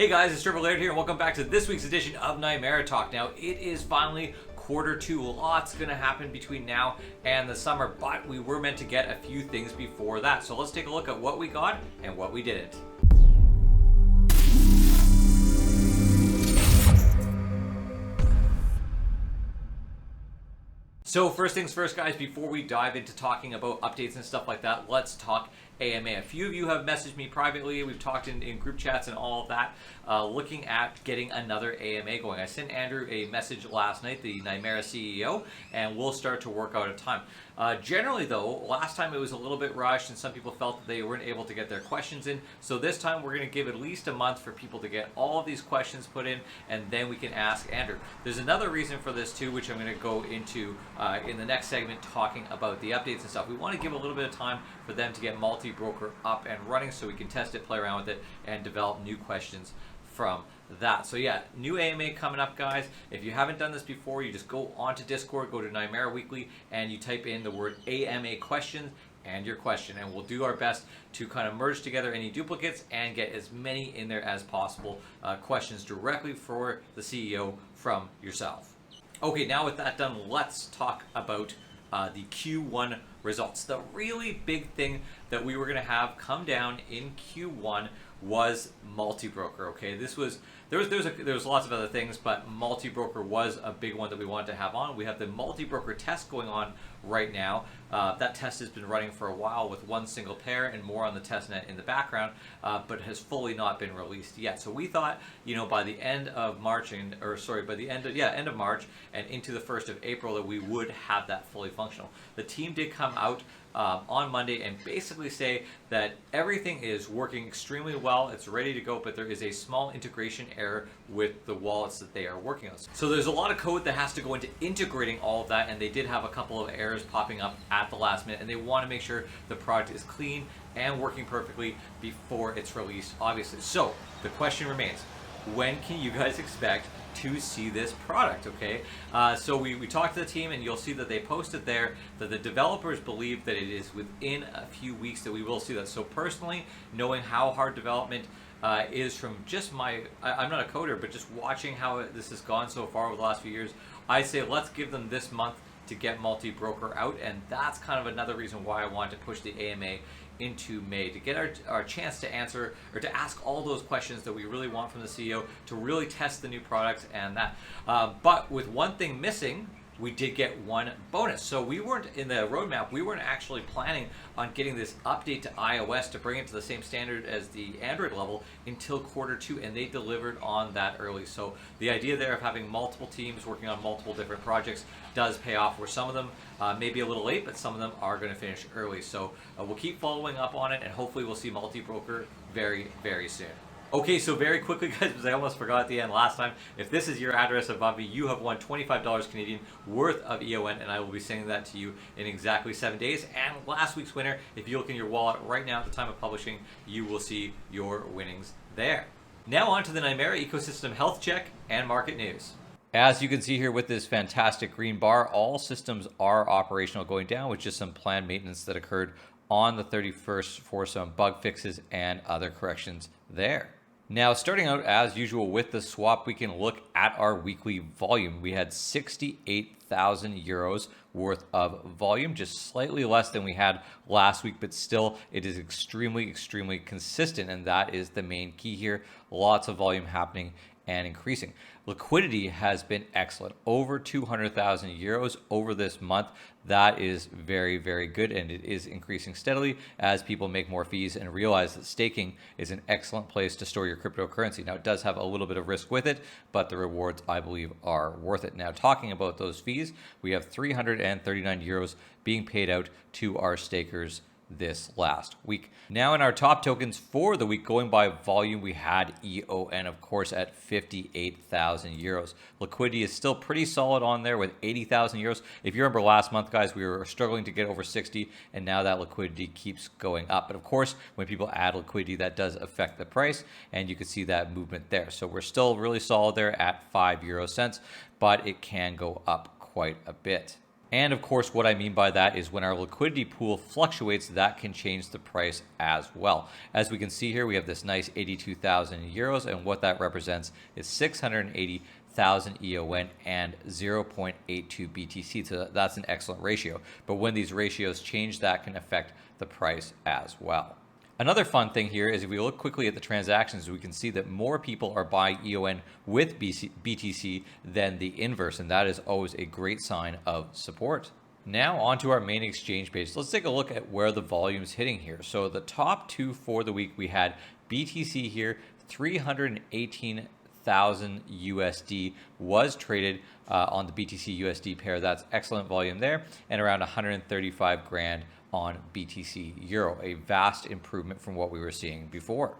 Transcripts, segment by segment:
Hey guys, it's Laird here, and welcome back to this week's edition of Nimera Talk. Now, it is finally Q2. Lots going to happen between now and the summer, but we were meant to get a few things before that. So let's take a look at what we got and what we didn't. So first things first, guys, before we dive into talking about updates and stuff like that, let's talk AMA. A few of you have messaged me privately. We've talked in group chats and all of that, looking at getting another AMA going. I sent Andrew a message last night, the Nimera CEO, and we'll start to work out a time. Generally, though, last time it was a little bit rushed and some people felt that they weren't able to get their questions in. So this time we're going to give at least a month for people to get all of these questions put in, and then we can ask Andrew. There's another reason for this too, which I'm going to go into in the next segment, talking about the updates and stuff. We want to give a little bit of time for them to get Multibroker up and running so we can test it, play around with it, and develop new questions from that. So yeah, new AMA coming up, guys. If you haven't done this before, you just go onto Discord, go to Nimera Weekly, and you type in the word AMA questions and your question, and we'll do our best to kind of merge together any duplicates and get as many in there as possible, questions directly for the CEO from yourself. Okay, now with that done, let's talk about the Q1 results. The really big thing that we were going to have come down in Q1 was Multibroker. Okay, there was lots of other things, but Multibroker was a big one that we wanted to have on. We have the Multibroker test going on right now. That test has been running for a while with one single pair and more on the test net in the background, but has fully not been released yet. So we thought, by the end of March, end of March and into the 1st of April, that we would have that fully functional. The team did come out on Monday and basically say that everything is working extremely well, it's ready to go, but there is a small integration error with the wallets that they are working on. So there's a lot of code that has to go into integrating all of that, and they did have a couple of errors popping up at the last minute, and they want to make sure the product is clean and working perfectly before it's released, obviously. So the question remains, when can you guys expect to see this product? Okay, so we talked to the team, and you'll see that they posted there that the developers believe that it is within a few weeks that we will see that. So personally, knowing how hard development is from just I'm not a coder, but just watching how this has gone so far over the last few years, I say let's give them this month to get Multibroker out, and that's kind of another reason why I want to push the AMA into May, to get our chance to answer or to ask all those questions that we really want from the CEO, to really test the new products and that. But with one thing missing, we did get one bonus. So we weren't in the roadmap, we weren't actually planning on getting this update to iOS to bring it to the same standard as the Android level until Q2, and they delivered on that early. So the idea there of having multiple teams working on multiple different projects does pay off, where some of them may be a little late, but some of them are going to finish early. So we'll keep following up on it, and hopefully we'll see Multibroker very, very soon. Okay, so very quickly, guys, because I almost forgot at the end last time, if this is your address above me, you have won $25 Canadian worth of EON, and I will be sending that to you in exactly 7 days. And last week's winner, if you look in your wallet right now at the time of publishing, you will see your winnings there. Now on to the Nimera Ecosystem Health Check and Market News. As you can see here with this fantastic green bar, all systems are operational, going down with just some planned maintenance that occurred on the 31st for some bug fixes and other corrections there. Now, starting out as usual with the swap, we can look at our weekly volume. We had 68,000 euros worth of volume, just slightly less than we had last week, but still it is extremely, extremely consistent, and that is the main key here. Lots of volume happening and increasing. Liquidity has been excellent, over 200,000 euros over this month. That is very, very good, and it is increasing steadily as people make more fees and realize that staking is an excellent place to store your cryptocurrency. Now, it does have a little bit of risk with it, but the rewards, I believe, are worth it. Now, talking about those fees, we have 339 euros being paid out to our stakers this last week. Now in our top tokens for the week, going by volume, we had EON, of course, at 58,000 euros. Liquidity is still pretty solid on there with 80,000 euros. If you remember last month, guys, we were struggling to get over 60, and now that liquidity keeps going up. But of course, when people add liquidity, that does affect the price, and you can see that movement there. So we're still really solid there at 5 euro cents, but it can go up quite a bit. And of course, what I mean by that is when our liquidity pool fluctuates, that can change the price as well. As we can see here, we have this nice 82,000 euros, and what that represents is 680,000 EON and 0.82 BTC. So that's an excellent ratio. But when these ratios change, that can affect the price as well. Another fun thing here is if we look quickly at the transactions, we can see that more people are buying EON with BTC than the inverse, and that is always a great sign of support. Now onto our main exchange page. Let's take a look at where the volume's hitting here. So the top two for the week, we had BTC here, 318,000 USD was traded on the BTC USD pair. That's excellent volume there, and around 135 grand on BTC Euro, a vast improvement from what we were seeing before.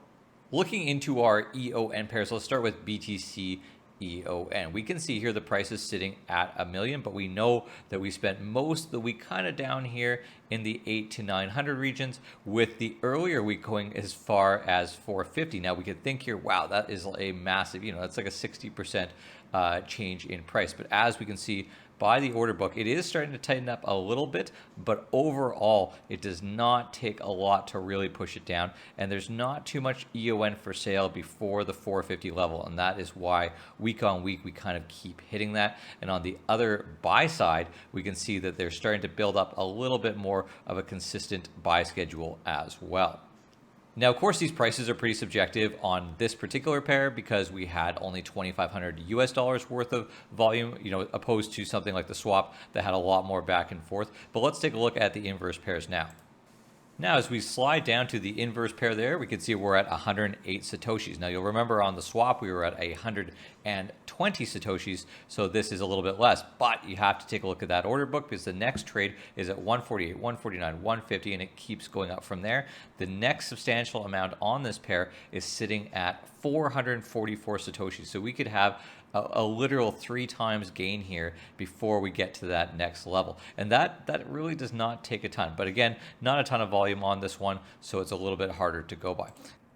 Looking into our EON pairs, let's start with BTC EON. We can see here the price is sitting at $1 million, but we know that we spent most of the week kind of down here in the 800 to 900 regions, with the earlier week going as far as 450. Now we could think here, wow, that is a massive, that's like a 60% change in price. But as we can see by the order book, it is starting to tighten up a little bit, but overall it does not take a lot to really push it down, and there's not too much EON for sale before the 450 level, and that is why week on week we kind of keep hitting that. And on the other buy side, we can see that they're starting to build up a little bit more of a consistent buy schedule as well. Now, of course, these prices are pretty subjective on this particular pair because we had only 2,500 US dollars worth of volume, opposed to something like the swap that had a lot more back and forth. But let's take a look at the inverse pairs now. Now, as we slide down to the inverse pair there, we can see we're at 108 Satoshis. Now, you'll remember on the swap, we were at 120 Satoshis, so this is a little bit less. But you have to take a look at that order book because the next trade is at 148, 149, 150, and it keeps going up from there. The next substantial amount on this pair is sitting at 444 Satoshis. So we could have a literal 3 times gain here before we get to that next level. And that really does not take a ton. But again, not a ton of volume on this one, so it's a little bit harder to go by.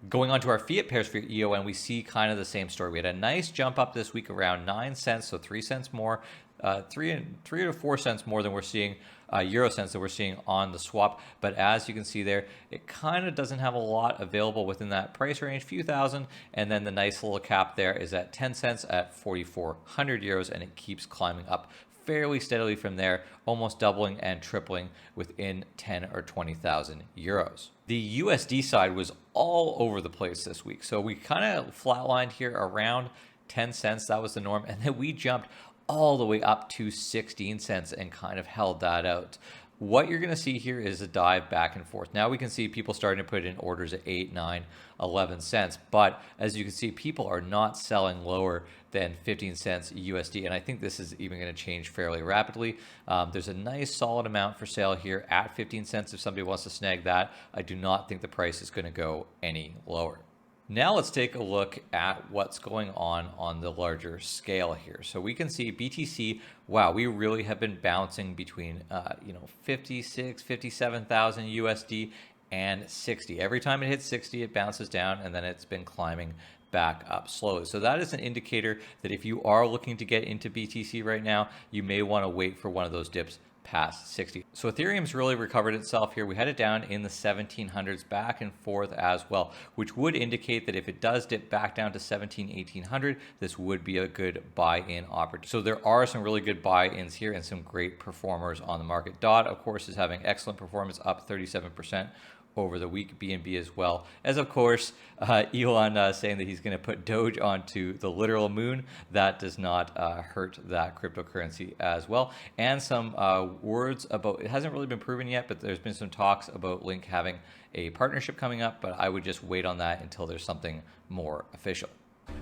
Going on to our fiat pairs for EON, we see kind of the same story. We had a nice jump up this week around 9 cents, so 3 cents more, 3 to 4 cents more than we're seeing, euro cents that we're seeing on the swap. But as you can see there, it kind of doesn't have a lot available within that price range, few thousand, and then the nice little cap there is at 10 cents at 4,400 euros, and it keeps climbing up fairly steadily from there, almost doubling and tripling within 10 or 20,000 euros. The USD side was all over the place this week, so we kind of flatlined here around 10 cents. That was the norm, and then we jumped all the way up to 16 cents and kind of held that out. What you're going to see here is a dive back and forth. Now we can see people starting to put in orders at 8, 9, 11 cents. But as you can see, people are not selling lower than 15 cents USD. And I think this is even going to change fairly rapidly. There's a nice solid amount for sale here at 15 cents if somebody wants to snag that. I do not think the price is going to go any lower. Now let's take a look at what's going on the larger scale here. So we can see BTC, wow, we really have been bouncing between 56, 57,000 USD and 60. Every time it hits 60, it bounces down, and then it's been climbing back up slowly. So that is an indicator that if you are looking to get into BTC right now, you may want to wait for one of those dips past 60. So Ethereum's really recovered itself here. We had it down in the 1700s back and forth as well, which would indicate that if it does dip back down to 1800, this would be a good buy-in opportunity. So there are some really good buy-ins here and some great performers on the market. DOT, of course, is having excellent performance, up 37% over the week, BNB as well, as of course Elon saying that he's going to put Doge onto the literal moon. That does not hurt that cryptocurrency as well. And some words about, it hasn't really been proven yet, but there's been some talks about Link having a partnership coming up, but I would just wait on that until there's something more official.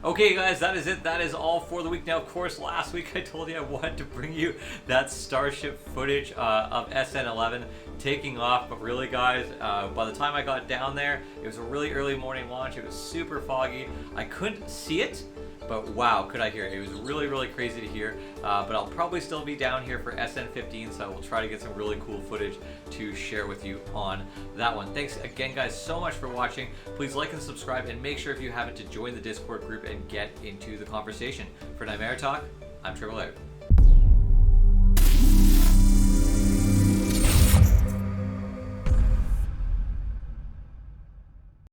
Okay guys, that is it. That is all for the week. Now, of course, last week I told you I wanted to bring you that Starship footage of SN11 taking off, but really guys, by the time I got down there, it was a really early morning launch. It was super foggy. I couldn't see it, but wow, could I hear it. It was really, really crazy to hear, but I'll probably still be down here for SN15, so I will try to get some really cool footage to share with you on that one. Thanks again, guys, so much for watching. Please like and subscribe, and make sure if you haven't to join the Discord group and get into the conversation. For Nimera Talk, I'm Triple A.